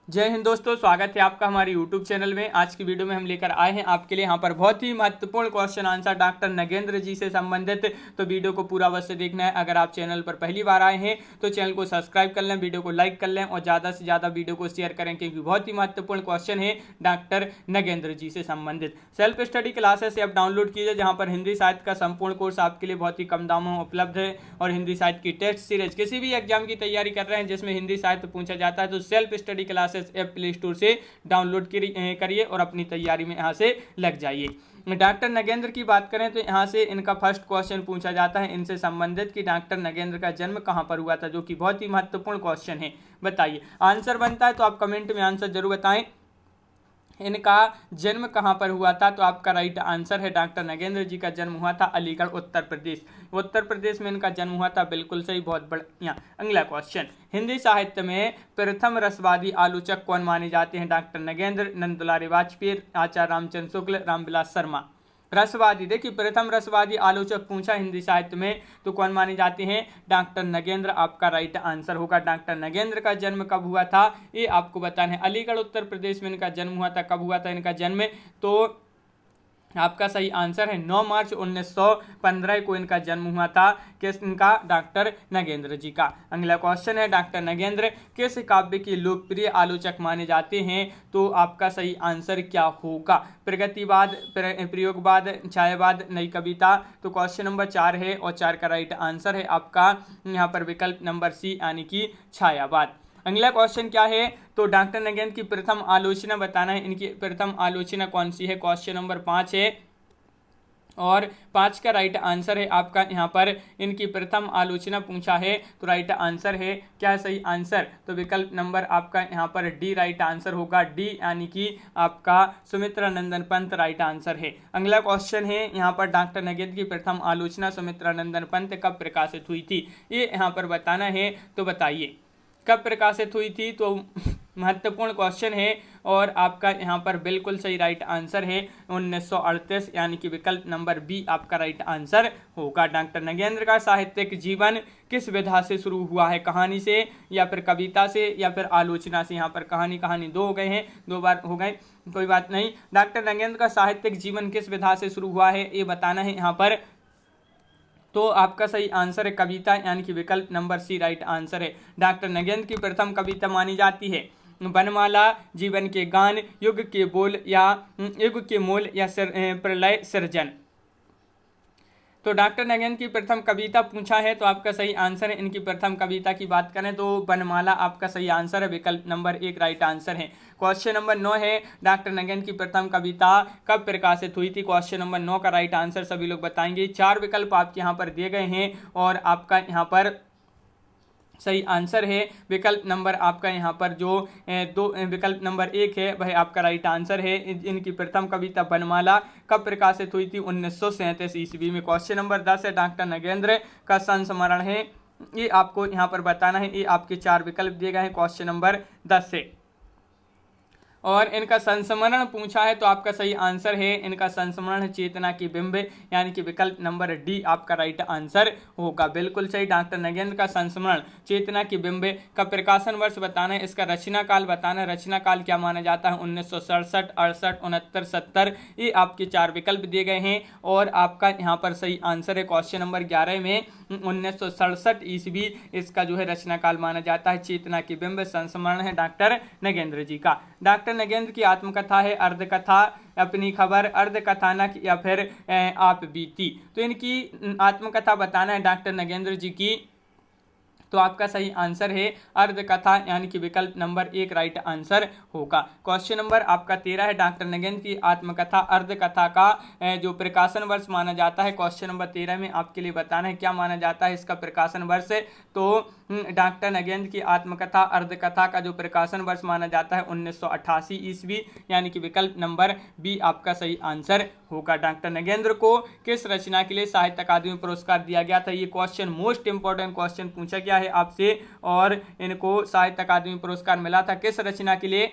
जय हिंद दोस्तों, स्वागत है आपका हमारे YouTube चैनल में। आज की वीडियो में हम लेकर आए हैं आपके लिए यहाँ पर बहुत ही महत्वपूर्ण क्वेश्चन आंसर डॉक्टर नगेंद्र जी से संबंधित। तो वीडियो को पूरा अवश्य देखना है। अगर आप चैनल पर पहली बार आए हैं तो चैनल को सब्सक्राइब कर लें, वीडियो को लाइक कर लें और ज़्यादा से ज़्यादा वीडियो को शेयर करें, क्योंकि बहुत ही महत्वपूर्ण क्वेश्चन है डॉक्टर नगेंद्र जी से संबंधित। सेल्फ स्टडी क्लासेस आप डाउनलोड कीजिए, जहाँ पर हिंदी साहित्य का संपूर्ण कोर्स आपके लिए बहुत ही कम दामों में उपलब्ध है। और हिंदी साहित्य की टेस्ट सीरीज, किसी भी एग्जाम की तैयारी कर रहे हैं जिसमें हिंदी साहित्य पूछा जाता है, तो self study classes app play store से डाउनलोड करिए और अपनी तैयारी में यहां से लग जाइए। डॉक्टर नगेंद्र की बात करें तो यहां से इनका फर्स्ट क्वेश्चन पूछा जाता है इनसे संबंधित कि डॉक्टर नगेंद्र का जन्म कहां पर हुआ था, जो कि बहुत ही महत्वपूर्ण क्वेश्चन है। बताइए, आंसर बनता है तो आप कमेंट में आंसर जरूर बताएं। इनका जन्म कहां पर हुआ था, तो आपका राइट आंसर है डॉक्टर नगेंद्र जी का जन्म हुआ था अलीगढ़ उत्तर प्रदेश। उत्तर प्रदेश में इनका जन्म हुआ था, बिल्कुल सही, बहुत बढ़िया। अगला क्वेश्चन, हिंदी साहित्य में प्रथम रसवादी आलोचक कौन माने जाते हैं? डॉक्टर नगेंद्र, नंदुलाल वाजपेयी, आचार्य रामचंद्र शुक्ल, रामविलास शर्मा। रसवादी, देखिए प्रथम रसवादी आलोचक पूछा हिंदी साहित्य में तो कौन माने जाते हैं? डॉक्टर नगेंद्र आपका राइट आंसर होगा। डॉक्टर नगेंद्र का जन्म कब हुआ था ये आपको बताना है। अलीगढ़ उत्तर प्रदेश में इनका जन्म हुआ था। कब हुआ था इनका जन्म? तो आपका सही आंसर है 9 मार्च 1915 को इनका जन्म हुआ था। किस इनका? डॉक्टर नगेंद्र जी का। अगला क्वेश्चन है, डॉक्टर नगेंद्र किस काव्य के लोकप्रिय आलोचक माने जाते हैं? तो आपका सही आंसर क्या होगा? प्रगतिवाद, प्रयोगवाद, छायावाद, नई कविता। तो क्वेश्चन नंबर 4 है और 4 का राइट आंसर है आपका यहाँ पर विकल्प नंबर सी, यानी कि छायावाद। अगला क्वेश्चन क्या है? तो डॉक्टर नगेंद्र की प्रथम आलोचना बताना है। इनकी प्रथम आलोचना कौन सी है? क्वेश्चन नंबर 5 है और 5 का राइट आंसर है आपका यहाँ पर इनकी प्रथम आलोचना पूछा है, तो राइट आंसर है क्या सही आंसर? तो विकल्प नंबर आपका यहाँ पर डी राइट आंसर होगा, डी, यानी कि आपका सुमित्रा नंदन पंत राइट आंसर है। अगला क्वेश्चन है यहाँ पर, डॉक्टर नगेंद्र की प्रथम आलोचना सुमित्रा नंदन पंत कब प्रकाशित हुई थी? ये यहाँ पर बताना है। तो बताइए कब प्रकाशित हुई थी? तो महत्वपूर्ण क्वेश्चन है और आपका यहाँ पर बिल्कुल सही राइट आंसर है 1938, यानी कि विकल्प नंबर बी आपका राइट आंसर होगा। डॉक्टर नगेंद्र का साहित्यिक जीवन किस विधा से शुरू हुआ है? कहानी से या फिर कविता से या फिर आलोचना से? यहाँ पर कहानी दो हो गए हैं, 2 बार हो गए, कोई बात नहीं। डॉक्टर नगेंद्र का साहित्यिक जीवन किस विधा से शुरू हुआ है ये बताना है यहाँ पर। तो आपका सही आंसर है कविता, यानी कि विकल्प नंबर सी राइट आंसर है। डॉक्टर नगेंद्र की प्रथम कविता मानी जाती है वनमाला, जीवन के गान, युग के मोल या प्रलय सृजन। तो डॉक्टर नगेंद्र की प्रथम कविता पूछा है, तो आपका सही आंसर है इनकी प्रथम कविता की बात करें तो वनमाला आपका सही आंसर है, विकल्प नंबर 1 राइट आंसर है। क्वेश्चन नंबर 9 है, डॉक्टर नगेंद्र की प्रथम कविता कब प्रकाशित हुई थी? क्वेश्चन नंबर 9 का राइट आंसर सभी लोग बताएंगे। 4 विकल्प आपके यहाँ पर दिए गए हैं और आपका यहाँ पर सही आंसर है विकल्प नंबर आपका यहाँ पर जो विकल्प नंबर 1 है वह आपका राइट आंसर है। इनकी प्रथम कविता वनमाला कब प्रकाशित हुई थी? 1937 ईस्वी में। क्वेश्चन नंबर 10 है, डॉक्टर नगेंद्र का संस्मरण है, ये आपको यहाँ पर बताना है। ये आपके 4 विकल्प दिए गए हैं क्वेश्चन नंबर 10 से। और इनका संस्मरण पूछा है, तो आपका सही आंसर है इनका संस्मरण चेतना की बिंब, यानी कि विकल्प नंबर डी आपका राइट आंसर होगा। बिल्कुल सही, डॉक्टर नगेंद्र का संस्मरण चेतना की बिंब का प्रकाशन वर्ष बताना है। इसका रचना काल बताना है। रचना काल क्या माना जाता है? 1967, 68, 69, 70। ये आपके 4 विकल्प दिए गए हैं और आपका यहाँ पर सही आंसर है क्वेश्चन नंबर 11 में 1967 ईस्वी इसका जो है रचना काल माना जाता है। चेतना की बिंब संस्मरण है डॉक्टर नगेंद्र जी का। डॉक्टर नगेंद्र की आत्मकथा है अर्धकथा, अपनी खबर, अर्धकथानक या फिर आप बीती। तो इनकी आत्मकथा बताना है डॉक्टर नगेंद्र जी की, तो आपका सही आंसर है अर्धकथा, यानी कि विकल्प नंबर 1 राइट आंसर होगा। क्वेश्चन नंबर आपका 13 है, डॉक्टर नगेंद्र की आत्मकथा अर्धकथा का जो प्रकाशन वर्ष माना जाता है। क्वेश्चन नंबर 13 में आपके लिए बताना है क्या माना जाता है इसका प्रकाशन वर्ष। तो डॉक्टर नगेंद्र की आत्मकथा अर्धकथा का जो प्रकाशन वर्ष माना जाता है 1988 ईस्वी, यानी कि विकल्प नंबर बी आपका सही आंसर होगा। डॉक्टर नगेंद्र को किस रचना के लिए साहित्य अकादमी पुरस्कार दिया गया था? ये क्वेश्चन मोस्ट इंपॉर्टेंट क्वेश्चन पूछा गया है आपसे और इनको साहित्य अकादमी पुरस्कार मिला था किस रचना के लिए?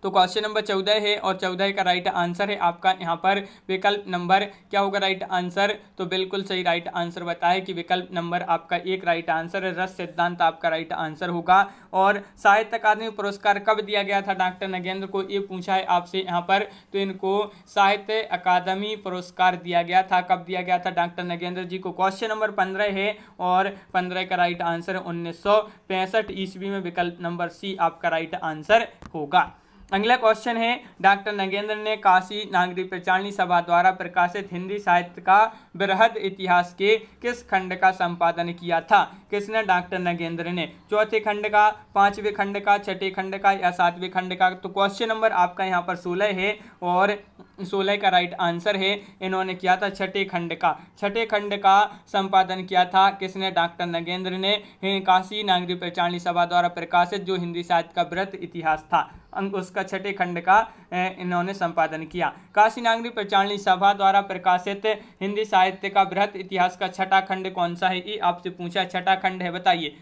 तो क्वेश्चन नंबर 14 है और 14 का राइट आंसर है आपका यहाँ पर विकल्प नंबर क्या होगा राइट आंसर। तो बिल्कुल सही राइट आंसर बताया कि विकल्प नंबर आपका एक राइट आंसर है, रस सिद्धांत आपका राइट आंसर होगा। और साहित्य अकादमी पुरस्कार कब दिया गया था डॉक्टर नगेंद्र को, ये पूछा है आपसे यहाँ पर। तो इनको साहित्य अकादमी पुरस्कार दिया गया था, कब दिया गया था डॉक्टर नगेंद्र जी को। क्वेश्चन नंबर 15 है और 15 का राइट आंसर 1965 ईस्वी में, विकल्प नंबर सी आपका राइट आंसर होगा। अगला क्वेश्चन है डॉक्टर नगेंद्र ने काशी नागरिक प्रचारणी सभा द्वारा प्रकाशित हिंदी साहित्य का बृहद इतिहास के किस खंड का संपादन किया था। किसने, डॉक्टर नगेंद्र ने। चौथे खंड का, पांचवें खंड का, छठे खंड का या सातवें खंड का। तो क्वेश्चन नंबर आपका यहाँ पर 16 है और 16 का राइट आंसर है। इन्होंने किया था छठे खंड का, छठे खंड का संपादन किया था किसने, डॉक्टर नगेंद्र ने। काशी नागरिक प्रचारणी सभा द्वारा प्रकाशित जो हिंदी साहित्य का बृहद इतिहास था उसका छठे खंड का इन्होंने संपादन किया। काशी नागरिक प्रचारणी सभा द्वारा प्रकाशित हिंदी साहित्य का बृहद इतिहास का छठा खंड कौन सा है, ये आपसे पूछा। छठा खंड है, बताइए।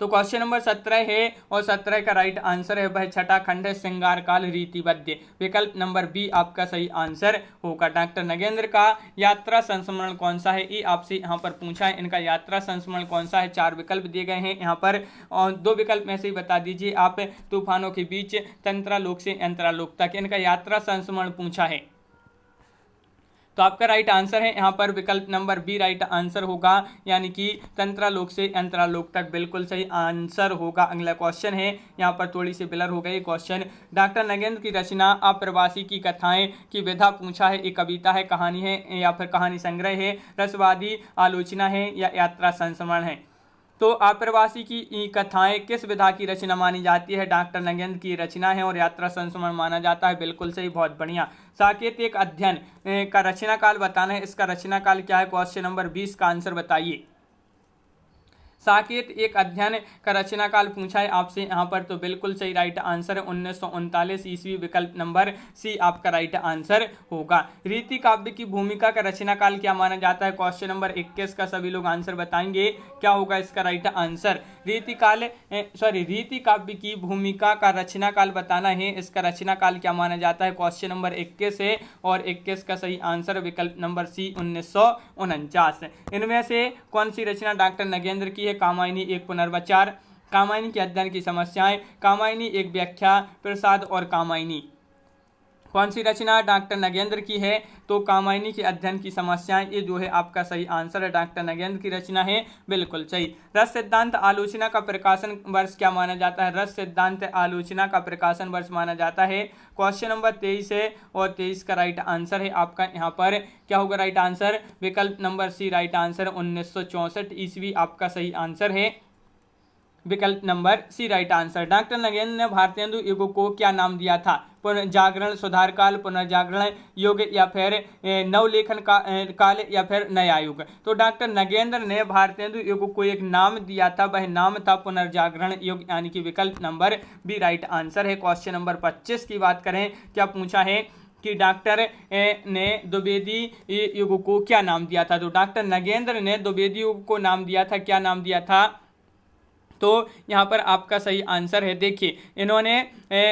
तो क्वेश्चन नंबर 17 है और 17 का राइट आंसर है वह छठा खंड है श्रृंगार काल रीतिवद्य, विकल्प नंबर बी आपका सही आंसर होगा। डॉक्टर नगेंद्र का यात्रा संस्मरण कौन सा है, ये आपसे यहाँ पर पूछा है। इनका यात्रा संस्मरण कौन सा है, 4 विकल्प दिए गए हैं यहाँ पर और 2 विकल्प में से ही बता दीजिए आप। तूफानों के बीच, तंत्रालोक से यंत्रालोक तक, इनका यात्रा संस्मरण पूछा है। तो आपका राइट आंसर है यहाँ पर विकल्प नंबर बी राइट आंसर होगा, यानी कि तंत्रालोक से यंत्रालोक तक, बिल्कुल सही आंसर होगा। अगला क्वेश्चन है, यहाँ पर थोड़ी सी ब्लर हो गई क्वेश्चन। डॉक्टर नगेंद्र की रचना अप्रवासी की कथाएं की विधा पूछा है, एक कविता है, कहानी है या फिर कहानी संग्रह है, रसवादी आलोचना है या यात्रा संस्मरण है। तो अप्रवासी की कथाएं किस विधा की रचना मानी जाती है, डॉक्टर नगेंद्र की रचना है और यात्रा संस्मरण माना जाता है, बिल्कुल सही, बहुत बढ़िया। साकेत एक अध्ययन का रचना काल बताना है, इसका रचना काल क्या है, क्वेश्चन नंबर 20 का आंसर बताइए। साकेत एक अध्ययन का रचना काल पूछा है आपसे यहाँ पर। तो बिल्कुल सही राइट आंसर है 1939 ईस्वी, विकल्प नंबर सी आपका राइट आंसर होगा। रीति काव्य की भूमिका का रचना काल क्या माना जाता है, क्वेश्चन नंबर 21 का सभी लोग आंसर बताएंगे, क्या होगा इसका राइट आंसर। रीति काव्य की भूमिका का रचना काल बताना है, इसका रचना काल क्या माना जाता है, क्वेश्चन नंबर 21 है और 21 का सही आंसर विकल्प नंबर सी 1949। इनमें से कौन सी रचना डॉक्टर नगेंद्र की है, कामायनी एक पुनर्विचार, कामायनी के अध्ययन की समस्याएं, कामायनी एक व्याख्या, प्रसाद और कामायनी। कौन सी रचना डॉक्टर नगेंद्र की है, तो कामायनी के अध्ययन की समस्याएं, ये जो है आपका सही आंसर है, डॉक्टर नगेंद्र की रचना है, बिल्कुल सही। रस सिद्धांत आलोचना का प्रकाशन वर्ष क्या माना जाता है, रस सिद्धांत आलोचना का प्रकाशन वर्ष माना जाता है, क्वेश्चन नंबर 23 है और 23 का राइट आंसर है आपका यहाँ पर, क्या होगा राइट आंसर, विकल्प नंबर सी राइट आंसर 1964 ईस्वी आपका सही आंसर है, विकल्प number C right answer. Doctor Nagendra ने भारतेंदु युग को क्या नाम दिया था, पुनर्जागरण, सुधार काल, पुनर्जागरण युग या फिर नवलेखन काल या फिर नया युग। तो डॉक्टर नगेंद्र ने भारतेंदु युग को एक नाम दिया था, वह नाम था पुनर्जागरण युग, यानी कि विकल्प नंबर बी राइट आंसर है। क्वेश्चन नंबर 25 की बात करें, क्या पूछा है कि डॉक्टर ने द्विवेदी युग को क्या नाम दिया था। तो डॉक्टर नगेंद्र ने द्विवेदी युग को नाम दिया था, क्या नाम दिया था, तो यहाँ पर आपका सही आंसर है। देखिए, इन्होंने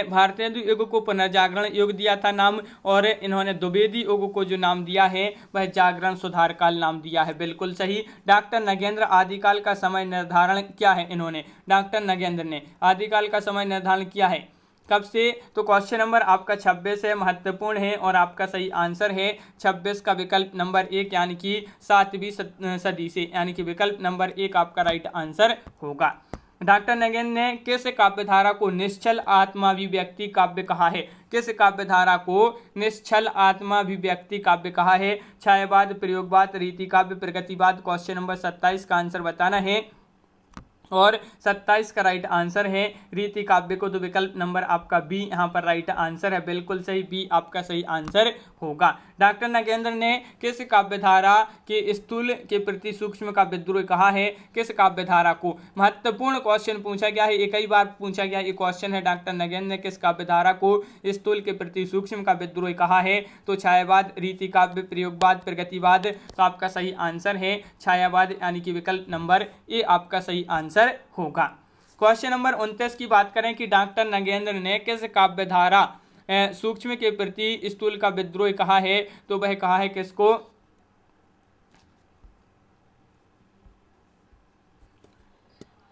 भारतेंदु युग को पुनर्जागरण युग दिया था नाम, और इन्होंने द्विवेदी युग को जो नाम दिया है वह जागरण सुधार काल नाम दिया है, बिल्कुल सही। डॉक्टर नगेंद्र आदिकाल का समय निर्धारण क्या है, इन्होंने डॉक्टर नगेंद्र ने आदिकाल का समय निर्धारण किया है, कब से, तो क्वेश्चन नंबर आपका 26 है, महत्वपूर्ण है और आपका सही आंसर है 26 का विकल्प नंबर 1, यानी कि 7वीं सदी से, यानी कि विकल्प नंबर 1 आपका राइट आंसर होगा। डॉक्टर नगेंद्र ने किस काव्यधारा को निश्चल आत्माभिव्यक्ति काव्य कहा है, किस काव्यधारा को निश्चल आत्माभिव्यक्ति काव्य कहा है, छायावाद, प्रयोगवाद, रीति काव्य, प्रगतिवाद। क्वेश्चन नंबर 27 का आंसर बताना है और 27 का राइट आंसर है रीति काव्य को, तो विकल्प नंबर आपका बी यहाँ पर राइट आंसर है, बिल्कुल सही, बी आपका सही आंसर होगा। डॉक्टर नगेंद्र ने किस काव्यधारा के स्थूल के प्रति सूक्ष्म का विद्रोह कहा है, किस काव्यधारा को, महत्वपूर्ण क्वेश्चन पूछा गया है, कई बार पूछा गया ये क्वेश्चन है। डॉक्टर नगेंद्र ने किस काव्यधारा को स्थूल के प्रति सूक्ष्म का विद्रोह कहा है, तो छायावाद, रीति काव्य, प्रयोगवाद, प्रगतिवाद। तो आपका सही आंसर है छायावाद, यानी कि विकल्प नंबर ए आपका सही आंसर होगा। क्वेश्चन नंबर 29 की बात करें कि डॉक्टर नगेंद्र ने किस काव्यधारा सूक्ष्म के प्रति स्थूल का विद्रोह कहा है, तो वह कहा है किसको?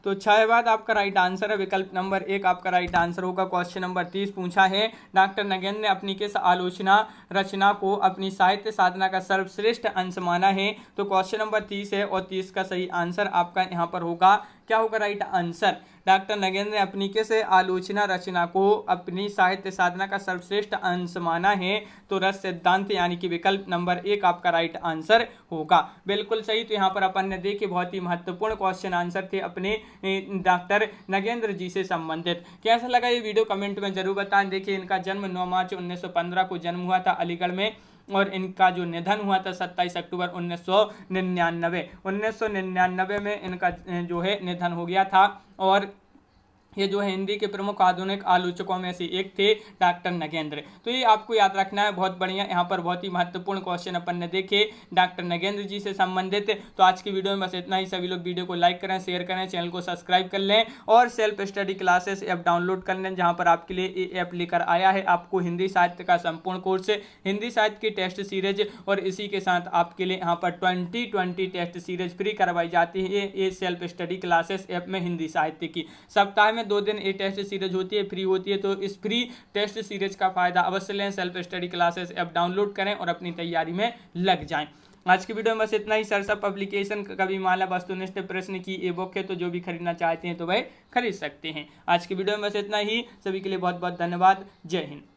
तो 6 बाद आपका राइट आंसर है विकल्प नंबर 1 आपका राइट आंसर होगा। क्वेश्चन नंबर 30 पूछा है डॉक्टर नगेंद्र ने अपनी किस आलोचना रचना को अपनी साहित्य साधना का सर्वश्रेष्ठ अंश माना है, तो क्वेश्चन नंबर 30 है और 30 का सही आंसर आपका यहाँ पर होगा, क्या होगा राइट आंसर? डॉक्टर नगेंद्र ने अपनी किस आलोचना रचना को अपनी साहित्य साधना का सर्वश्रेष्ठ अंश माना है, तो रस सिद्धांत यानी कि विकल्प नंबर 1 आपका राइट आंसर होगा। बिल्कुल सही। तो यहाँ पर अपन ने देखे बहुत ही महत्वपूर्ण क्वेश्चन आंसर थे अपने डॉक्टर नगेंद्र जी से संबंधित। कैसा लगा ये वीडियो कमेंट में जरूर बताएं। देखिए इनका जन्म 9 मार्च 1915 को जन्म हुआ था अलीगढ़ में और इनका जो निधन हुआ था 27 अक्टूबर 1999 में इनका जो है निधन हो गया था। और ये जो है हिंदी के प्रमुख आधुनिक आलोचकों में से एक थे डॉक्टर नगेंद्र। तो ये आपको याद रखना है, बहुत बढ़िया। यहाँ पर बहुत ही महत्वपूर्ण क्वेश्चन अपन ने देखे डॉक्टर नगेंद्र जी से संबंधित। तो आज की वीडियो में बस इतना ही। सभी लोग वीडियो को लाइक करें, शेयर करें, चैनल को सब्सक्राइब कर लें और self study classes app download कर लें, जहाँ पर आपके लिए ये ऐप लेकर आया है आपको हिंदी साहित्य का संपूर्ण कोर्स, हिंदी साहित्य की टेस्ट सीरीज और इसी के साथ आपके लिए यहाँ पर 2020 टेस्ट सीरीज फ्री करवाई जाती है ये सेल्फ स्टडी क्लासेस ऐप में हिंदी साहित्य की। सप्ताह में 2 दिन ये टेस्ट सीरीज होती है, फ्री होती है। तो इस फ्री टेस्ट सीरीज का फायदा अवश्य लें, self study classes app download करें और अपनी तैयारी में लग जाएं। आज की वीडियो में बस इतना ही। सरसा पब्लिकेशन कविमाला वस्तुनिष्ठ प्रश्न की ये बुक है, तो जो भी खरीदना चाहते हैं तो वह खरीद सकते हैं। आज की वीडियो में बस इतना ही। सभी के लिए बहुत बहुत धन्यवाद। जय हिंद।